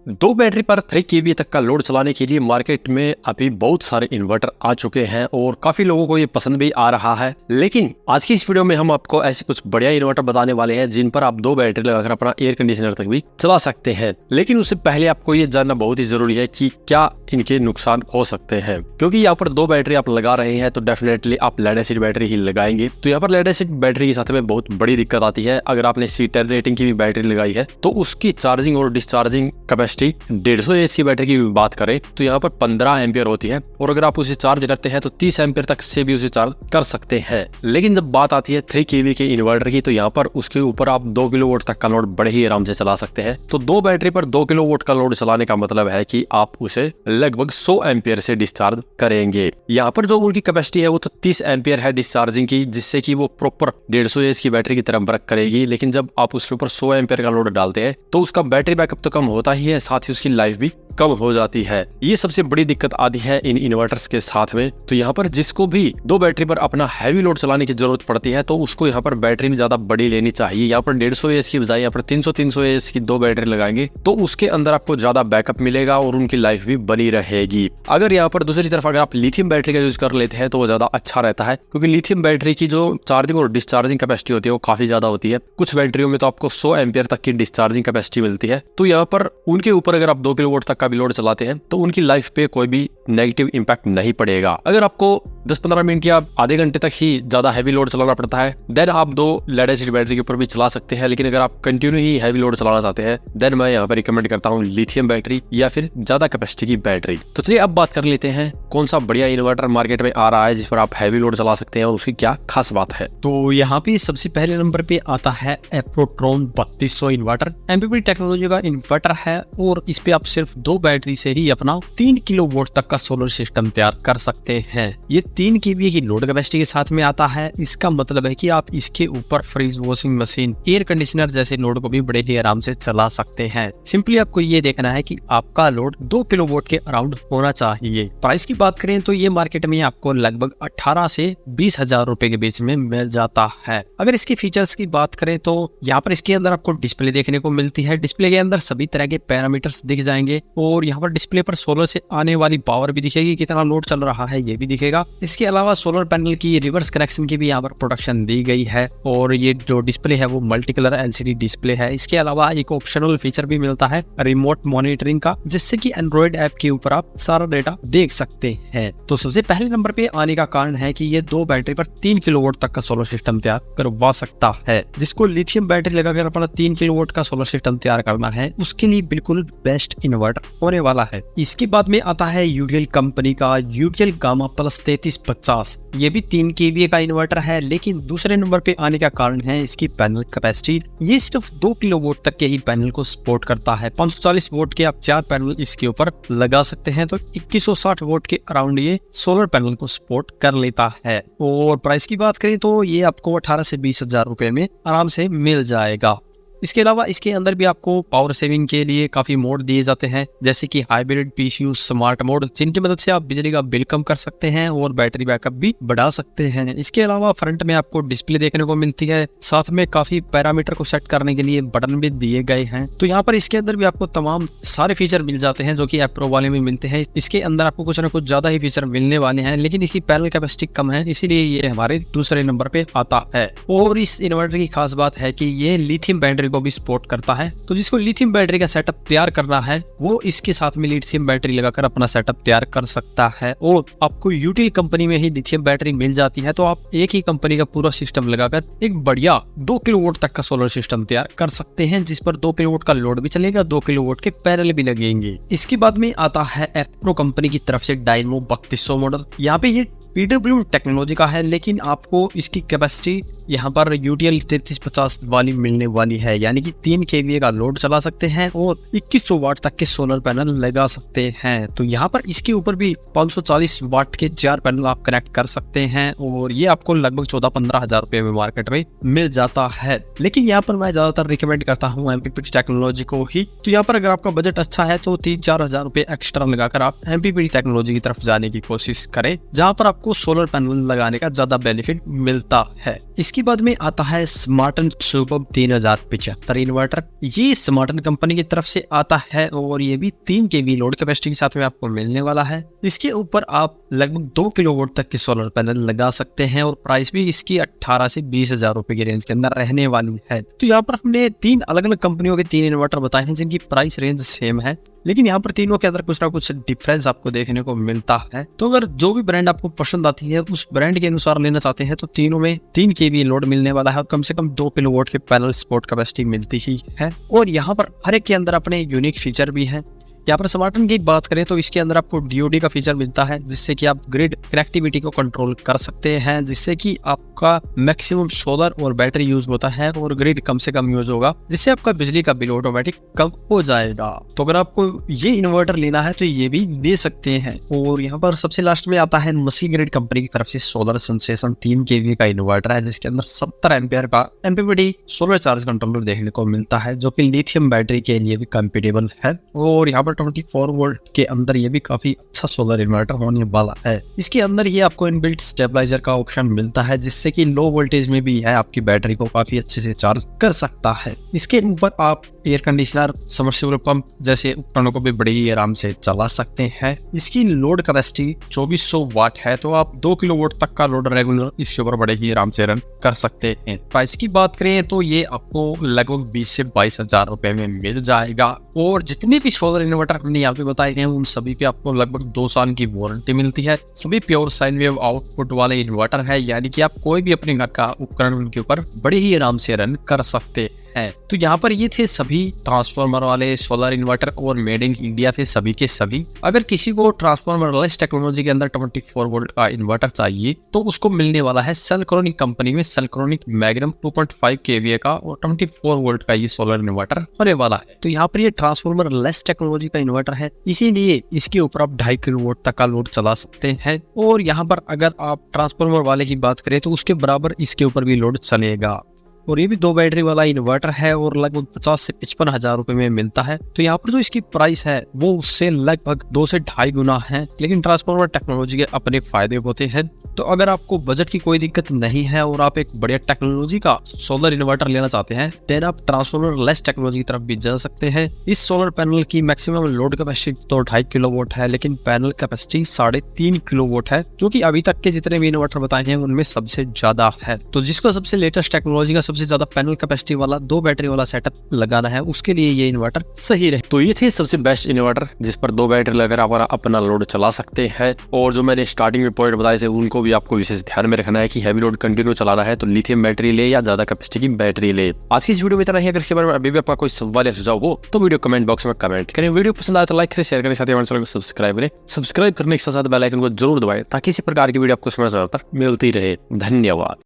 दो बैटरी पर 3 kVA तक का लोड चलाने के लिए मार्केट में अभी बहुत सारे इन्वर्टर आ चुके हैं और काफी लोगों को ये पसंद भी आ रहा है। लेकिन आज की इस वीडियो में हम आपको ऐसे कुछ बढ़िया इन्वर्टर बताने वाले हैं जिन पर आप दो बैटरी लगाकर अपना एयर कंडीशनर तक भी चला सकते हैं। लेकिन उससे पहले आपको ये जानना बहुत ही जरूरी है कि क्या इनके नुकसान हो सकते हैं, क्योंकि यहाँ पर दो बैटरी आप लगा रहे हैं तो डेफिनेटली आप लेड एसिड बैटरी ही लगाएंगे। तो यहाँ पर लेड एसिड बैटरी के साथ में बहुत बड़ी दिक्कत आती है। अगर आपने C10 रेटिंग की भी बैटरी लगाई है तो उसकी चार्जिंग और डिस्चार्जिंग कैपेसिटी 150 एएच की बैटरी की बात करें तो यहाँ पर 15 एम्पियर होती है और अगर आप उसे चार्ज करते हैं तो 30 एम्पियर तक से भी उसे चार्ज कर सकते हैं। लेकिन जब बात आती है 3 kV के इन्वर्टर की तो यहाँ पर उसके ऊपर आप 2 किलोवाट तक का लोड बड़े ही आराम से चला सकते हैं। तो दो बैटरी पर 2 किलोवाट का लोड चलाने का मतलब है कि आप उसे लगभग 100 एम्पियर से डिस्चार्ज करेंगे। यहाँ पर जो उनकी कैपेसिटी है वो तो 30 एम्पियर है डिस्चार्जिंग की, जिससे कि वो प्रॉपर 150 एएच की बैटरी की तरह वर्क करेगी। लेकिन जब आप उसके ऊपर 100 एम्पियर का लोड डालते हैं तो उसका बैटरी बैकअप तो कम होता ही है, साथ ही उसकी लाइफ भी कम हो जाती है। ये सबसे बड़ी दिक्कत आती है इन इन्वर्टर्स के साथ में। तो यहाँ पर जिसको भी दो बैटरी पर अपना हैवी लोड चलाने की जरूरत पड़ती है तो उसको यहाँ पर बैटरी भी ज्यादा बड़ी लेनी चाहिए। यहाँ पर 150 एएच की बजाय यहाँ पर 300 एएच की दो बैटरी लगाएंगे तो उसके अंदर आपको ज्यादा बैकअप मिलेगा और उनकी लाइफ भी बनी रहेगी। अगर यहाँ पर दूसरी तरफ अगर आप लिथियम बैटरी का यूज कर लेते हैं तो वो ज्यादा अच्छा रहता है, क्योंकि लिथियम बैटरी की जो चार्जिंग और डिस्चार्जिंग कैपेसिटी होती है वो काफी ज्यादा होती है। कुछ बैटरियों में तो आपको 100 एम्पियर तक की डिस्चार्जिंग कैपेसिटी मिलती है। तो यहाँ पर उनके ऊपर अगर आप 2 किलोवाट तक का भी लोड चलाते हैं तो उनकी लाइफ पे कोई भी नेगेटिव इंपैक्ट नहीं पड़ेगा। अगर आपको 10-15 मिनट या आधे घंटे तक ही ज्यादा हैवी लोड चलाना पड़ता है देन आप दो लेड एसिड बैटरी के ऊपर भी चला सकते हैं। लेकिन अगर आप कंटिन्यू ही हैवी लोड चलाना चाहते हैं देन मैं यहाँ पर रिकमेंड करता हूँ लिथियम बैटरी या फिर ज्यादा कैपेसिटी की बैटरी। तो चलिए अब बात कर लेते हैं कौन सा बढ़िया इन्वर्टर मार्केट में आ रहा है जिस पर आप हैवी लोड चला सकते हैं और उसकी क्या खास बात है। तो यहाँ पे सबसे पहले नंबर पे आता है एप्रोट्रॉन 3200 इन्वर्टर। एमपीपीटी टेक्नोलॉजी का इन्वर्टर है और इस पे आप सिर्फ दो बैटरी से ही अपना 3 किलोवाट तक का सोलर सिस्टम तैयार कर सकते हैं। ये 3 kVA की लोड कैपेसिटी के साथ में आता है। इसका मतलब है कि आप इसके ऊपर fridge, washing machine, air conditioner जैसे लोड को भी बड़े ही आराम से चला सकते हैं। सिंपली आपको ये देखना है कि आपका लोड 2 किलोवाट के अराउंड होना चाहिए। प्राइस की बात करें तो ये मार्केट में आपको लगभग 18 से 20 हजार रुपए के बीच में मिल जाता है। अगर इसके फीचर्स की बात करें तो यहाँ पर इसके अंदर आपको डिस्प्ले देखने को मिलती है। डिस्प्ले के अंदर सभी तरह के पैरामीटर्स दिख जाएंगे और यहाँ पर डिस्प्ले पर सोलर से आने वाली पावर भी दिखेगी, कितना लोड चल रहा है ये भी दिखेगा। इसके अलावा सोलर पैनल की रिवर्स कनेक्शन की भी यहाँ पर प्रोडक्शन दी गई है और ये जो डिस्प्ले है वो मल्टी कलर LCD डिस्प्ले है। इसके अलावा एक ऑप्शनल फीचर भी मिलता है रिमोट मॉनिटरिंग का, जिससे कि एंड्रॉइड ऐप के ऊपर आप सारा डेटा देख सकते हैं। तो सबसे पहले नंबर पे आने का कारण है कि ये दो बैटरी पर 3 किलोवाट तक का सोलर सिस्टम तैयार करवा सकता है। जिसको लिथियम बैटरी लगाकर अपना 3 किलोवाट का सोलर सिस्टम तैयार करना है उसके लिए बिल्कुल बेस्ट इन्वर्टर होने वाला है। इसके बाद में आता है यूटीएल कंपनी का यूटीएल गामा प्लस 3350। ये भी 3 kVA का इन्वर्टर है, लेकिन दूसरे नंबर पे आने का कारण है इसकी पैनल कैपेसिटी। ये सिर्फ 2 किलोवाट तक के ही पैनल को सपोर्ट करता है। 540 वोल्ट के आप 4 पैनल इसके ऊपर लगा सकते हैं तो 2160 वोल्ट के अराउंड ये सोलर पैनल को सपोर्ट कर लेता है। और प्राइस की बात करें तो ये आपको 18 से 20 हजार रुपए में आराम से मिल जाएगा। इसके अलावा इसके अंदर भी आपको पावर सेविंग के लिए काफी मोड दिए जाते हैं, जैसे कि हाइब्रिड, PCU, स्मार्ट मोड, जिनकी मदद से आप बिजली का बिल कम कर सकते हैं और बैटरी बैकअप भी बढ़ा सकते हैं। इसके अलावा फ्रंट में आपको डिस्प्ले देखने को मिलती है, साथ में काफी पैरामीटर को सेट करने के लिए बटन भी दिए गए हैं। तो यहाँ पर इसके अंदर भी आपको तमाम सारे फीचर मिल जाते हैं जो कि एप प्रो वाले में मिलते हैं। इसके अंदर आपको कुछ ना कुछ ज्यादा ही फीचर मिलने वाले हैं, लेकिन इसकी पैनल कैपेसिटी कम है, इसीलिए ये हमारे दूसरे नंबर पे आता है। और इस इन्वर्टर की खास बात है कि ये लिथियम बैटरी को भी सपोर्ट करता है। तो जिसको लिथियम बैटरी का सेटअप तैयार करना है वो इसके साथ में लिथियम बैटरी लगाकर अपना सेटअप तैयार कर सकता है। और आपको यूटीएल कंपनी में ही लिथियम बैटरी मिल जाती है तो आप एक ही कंपनी का पूरा सिस्टम लगाकर एक बढ़िया 2 किलोवाट तक का सोलर सिस्टम तैयार कर सकते हैं, जिस पर 2 किलोवाट का लोड भी चलेगा, 2 किलोवाट के पैनल भी लगेंगे। इसके बाद में आता है एप्रो कंपनी की तरफ से डायनो 3200 मॉडल। यहाँ पे ये PWM टेक्नोलॉजी का है, लेकिन आपको इसकी कैपेसिटी यहाँ पर यूटीएल 3350 वाली मिलने वाली है, यानी कि 3 kVA का लोड चला सकते हैं और 2100 वाट तक के सोलर पैनल लगा सकते हैं। तो यहाँ पर इसके ऊपर भी 540 वाट के 4 पैनल आप कनेक्ट कर सकते हैं और ये आपको लगभग 14-15 हजार रुपए में मार्केट में मिल जाता है। लेकिन यहाँ पर मैं ज्यादातर रिकमेंड करता हूँ एमपीपीटी टेक्नोलॉजी को ही। तो यहाँ पर अगर आपका बजट अच्छा है तो 3-4 हजार रुपए एक्स्ट्रा लगाकर आप एमपीपीटी टेक्नोलॉजी की तरफ जाने की कोशिश करें, जहाँ पर आपको आपको सोलर पैनल लगाने का ज्यादा बेनिफिट मिलता है। इसके बाद में आता है स्मार्टन सुपर 3075 इन्वर्टर। ये स्मार्टन कंपनी की तरफ से आता है और ये भी 3 kV लोड कैपेसिटी के साथ में आपको मिलने वाला है। इसके ऊपर आप लगभग 2 किलोवाट तक के सोलर पैनल लगा सकते हैं और प्राइस भी इसकी 18 से 20,000 रुपए की रेंज के अंदर रहने वाली है। तो यहाँ पर हमने 3 अलग अलग कंपनियों के 3 इन्वर्टर बताए हैं जिनकी प्राइस रेंज सेम है, लेकिन यहाँ पर तीनों के अंदर कुछ ना कुछ डिफरेंस आपको देखने को मिलता है। तो अगर जो भी ब्रांड आपको पसंद आती है उस ब्रांड के अनुसार लेना चाहते हैं तो तीनों में 3 kV लोड मिलने वाला है और कम से कम 2 किलोवाट के पैनल सपोर्ट कैपेसिटी मिलती ही है। और यहाँ पर हर एक के अंदर अपने यूनिक फीचर भी हैं। यहाँ पर स्मार्टन की बात करें तो इसके अंदर आपको DOD का फीचर मिलता है जिससे कि आप ग्रिड कनेक्टिविटी को कंट्रोल कर सकते हैं, जिससे कि आपका मैक्सिमम सोलर और बैटरी यूज होता है और ग्रिड कम से कम यूज होगा, जिससे आपका बिजली का बिल ऑटोमेटिक कम हो जाएगा। तो अगर आपको ये इन्वर्टर लेना है तो ये भी ले सकते हैं। और यहाँ पर सबसे लास्ट में आता है मसी ग्रिड कंपनी की तरफ से सोलर सेंसेशन 3 kV का इन्वर्टर है जिसके अंदर 70 एम्पियर का MPPT सोलर चार्ज कंट्रोलर देखने को मिलता है जो कि लिथियम बैटरी के लिए भी कंपेटेबल है। और यहाँ पर 24 वोल्ट के अंदर ये भी काफी अच्छा सोलर इन्वर्टर होने वाला है। इसके अंदर ये आपको इनबिल्ट स्टेबलाइजर का ऑप्शन मिलता है जिससे कि लो वोल्टेज में भी है आपकी बैटरी को काफी अच्छे से चार्ज कर सकता है। इसके ऊपर आप एयर कंडीशनर, सबमर्सिबल पंप जैसे उपकरणों को भी बड़े ही आराम से चला सकते हैं। इसकी लोड कैपेसिटी 2400 वाट है, तो आप 2 किलोवाट तक का लोड रेगुलर इसके ऊपर बड़े ही आराम से रन कर सकते हैं। प्राइस की बात करें तो ये आपको लगभग 20 से 22,000 रुपए में मिल जाएगा। और जितने भी सोलर इन्वर्टर हमने यहाँ पे बताए हैं उन सभी पे आपको लगभग 2 साल की वारंटी मिलती है। सभी प्योर साइन वेव आउटपुट वाले इन्वर्टर है, यानी कि आप कोई भी अपने घर का उपकरण उनके ऊपर बड़े ही आराम से रन कर सकते हैं। तो यहाँ पर ये थे सभी ट्रांसफार्मर वाले सोलर इन्वर्टर और मेड इन इंडिया थे सभी के सभी। अगर किसी को ट्रांसफार्मर लेस टेक्नोलॉजी के अंदर 24 वोल्ट का इन्वर्टर चाहिए तो उसको मिलने वाला है सेलक्रोनिक कंपनी में सेलक्रोनिक मैग्नम 2.5 kVA का और 24 वोल्ट का ये सोलर इन्वर्टर होने वाला है। तो यहाँ पर ये ट्रांसफार्मर लेस टेक्नोलॉजी का इन्वर्टर है, इसीलिए इसके ऊपर आप 2.5 किलोवाट तक का लोड चला सकते हैं। और यहाँ पर अगर आप ट्रांसफार्मर वाले की बात करें तो उसके बराबर इसके ऊपर भी लोड चलेगा। और ये भी 2 बैटरी वाला इन्वर्टर है और लगभग 50 से 55,000 रुपए में मिलता है। तो यहाँ पर जो इसकी प्राइस है वो उससे लगभग 2 से 2.5 गुना है, लेकिन ट्रांसफार्मर टेक्नोलॉजी के अपने फायदे होते हैं। तो अगर आपको बजट की कोई दिक्कत नहीं है और आप एक बढ़िया टेक्नोलॉजी का सोलर इन्वर्टर लेना चाहते हैं देन आप ट्रांसफार्मर लेस टेक्नोलॉजी की तरफ भी जा सकते हैं। इस सोलर पैनल की मैक्सिमम लोड कैपेसिटी तो 2.5 किलोवाट है, लेकिन पैनल कैपेसिटी 3.5 किलोवाट है, जो कि अभी तक के जितने भी इन्वर्टर बताए हैं उनमें सबसे ज्यादा है। तो जिसको सबसे लेटेस्ट टेक्नोलॉजी का सबसे ज्यादा पैनल कैपेसिटी वाला 2 बैटरी वाला सेटअप लगाना है उसके लिए ये इन्वर्टर सही रहे। तो ये थे सबसे बेस्ट इन्वर्टर जिस पर 2 बैटरी लगाकर आप अपना लोड चला सकते हैं। और जो मैंने स्टार्टिंग में पॉइंट बताए थे उनको भी आपको विशेष ध्यान में रखना है कि हैवी लोड कंटिन्यू चलाना है तो लिथियम बैटरी ले या ज्यादा कैपेसिटी की बैटरी ले। आज की इस वीडियो में इतना ही। अगर इसके बारे में अभी भी आपका कोई सवाल या सुझाव हो तो वीडियो कमेंट बॉक्स में कमेंट करें। वीडियो पसंद आए तो लाइक करें, शेयर करें, साथ ही हमारे चैनल को सब्सक्राइब करें। सब्सक्राइब करने के साथ बेल आइकन को जरूर दबाएं ताकि इसी प्रकार की वीडियो आपको समय समय पर मिलती रहे। धन्यवाद।